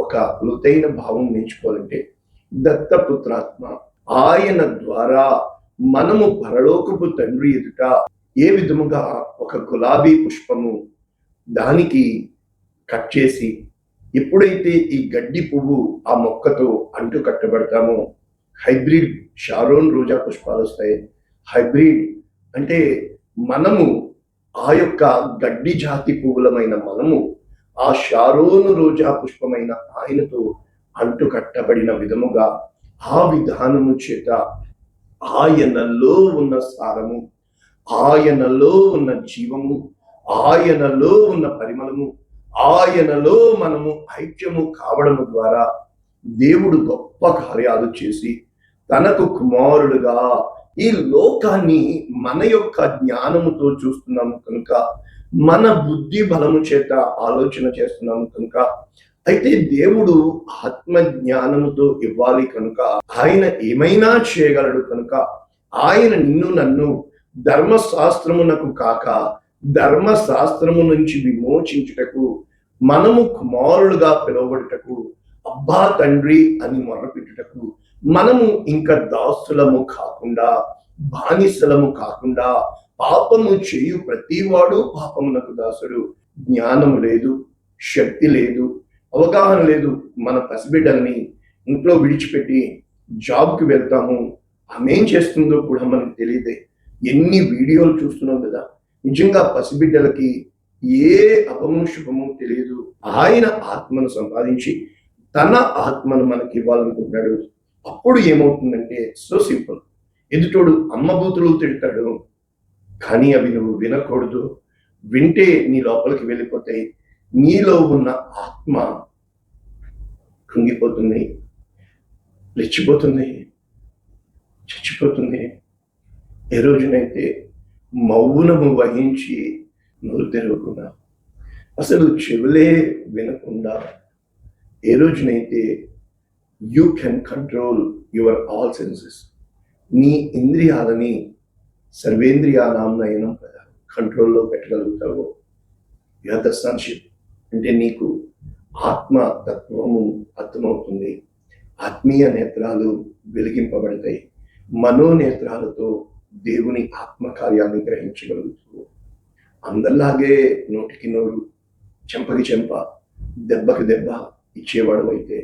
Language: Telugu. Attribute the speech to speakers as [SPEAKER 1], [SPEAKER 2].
[SPEAKER 1] ఒక లోతైన భావం నేర్చుకోవాలంటే దత్తపుత్రాత్మ ఆయన ద్వారా మనము పరలోకపు తండ్రి ఎదుట ఏ విధముగా ఒక గులాబీ పుష్పము దానికి కట్ చేసి ఎప్పుడైతే ఈ గడ్డి పువ్వు ఆ మొక్కతో అంటు కట్టబడతామో హైబ్రిడ్ షారోన్ రోజా పుష్పాలు వస్తాయి. హైబ్రిడ్ అంటే మనము ఆ యొక్క గడ్డి జాతి పువ్వులమైన మనము ఆ షారోను రోజా పుష్పమైన ఆయనతో అంటు కట్టబడిన విధముగా ఆ విధానము చేత ఆయనలో ఉన్న సారము, ఆయనలో ఉన్న జీవము, ఆయనలో ఉన్న పరిమళము, ఆయనలో మనము ఐక్యము కావడము ద్వారా దేవుడు గొప్ప కార్యాలు చేసి తనకు కుమారుడుగా ఈ లోకాన్ని మన యొక్క జ్ఞానముతో చూస్తున్నాము కనుక, మన బుద్ధి బలము చేత ఆలోచన చేస్తున్నాము కనుక, అయితే దేవుడు ఆత్మ జ్ఞానముతో ఇవ్వాలి కనుక ఆయన ఏమైనా చేయగలడు కనుక ఆయన నిన్ను నన్ను ధర్మశాస్త్రమునకు కాక ధర్మశాస్త్రము నుంచి విమోచించుటకు, మనము కుమారులుగా పిలువబడుటకు, అబ్బా తండ్రి అని మొరపెట్టుటకు, మనము ఇంకా దాసులము కాకుండా బానిసలము కాకుండా పాపము చేయు ప్రతివాడు పాపమునకు దాసుడు. జ్ఞానము లేదు, శక్తి లేదు, అవగాహన లేదు. మన పసిబిడ్డల్ని ఇంట్లో విడిచిపెట్టి జాబ్కి వెళ్తాము, ఆమెం చేస్తుందో కూడా మనకు తెలియదే. ఎన్ని వీడియోలు చూస్తున్నాం కదా. నిజంగా పసిబిడ్డలకి ఏ అపము శుభము తెలియదు. ఆయన ఆత్మను సంపాదించి తన ఆత్మను మనకి ఇవ్వాలనుకుంటున్నాడు. అప్పుడు ఏమవుతుందంటే సో సింపుల్, ఎదుటోడు అమ్మబూతులు తిడతాడు, కానీ అవి నువ్వు వినకూడదు. వింటే నీ లోపలికి వెళ్ళిపోతాయి. నీలో ఉన్న ఆత్మ కృంగిపోతుంది, రెచ్చిపోతుంది, చచ్చిపోతుంది. ఏ రోజునైతే మౌనము వహించి నోరు తెరవకుండా, అసలు చెవులే వినకుండా, ఏ రోజునైతే you can control your all senses, నీ ఇంద్రియాలని సర్వేంద్రియానాంనయనం కంట్రోల్లో పెట్టగలుగుతావు. యువర్ సన్షిప్ అంటే నీకు ఆత్మ తత్వము అర్థమవుతుంది. ఆత్మీయ నేత్రాలు వెలిగింపబడతాయి. మనోనేత్రాలతో దేవుని ఆత్మకార్యాన్ని గ్రహించగలుగుతావు. అందరిలాగే నోటికి నోరు, చెంపకి చెంప, దెబ్బకి దెబ్బ ఇచ్చేవాడు అయితే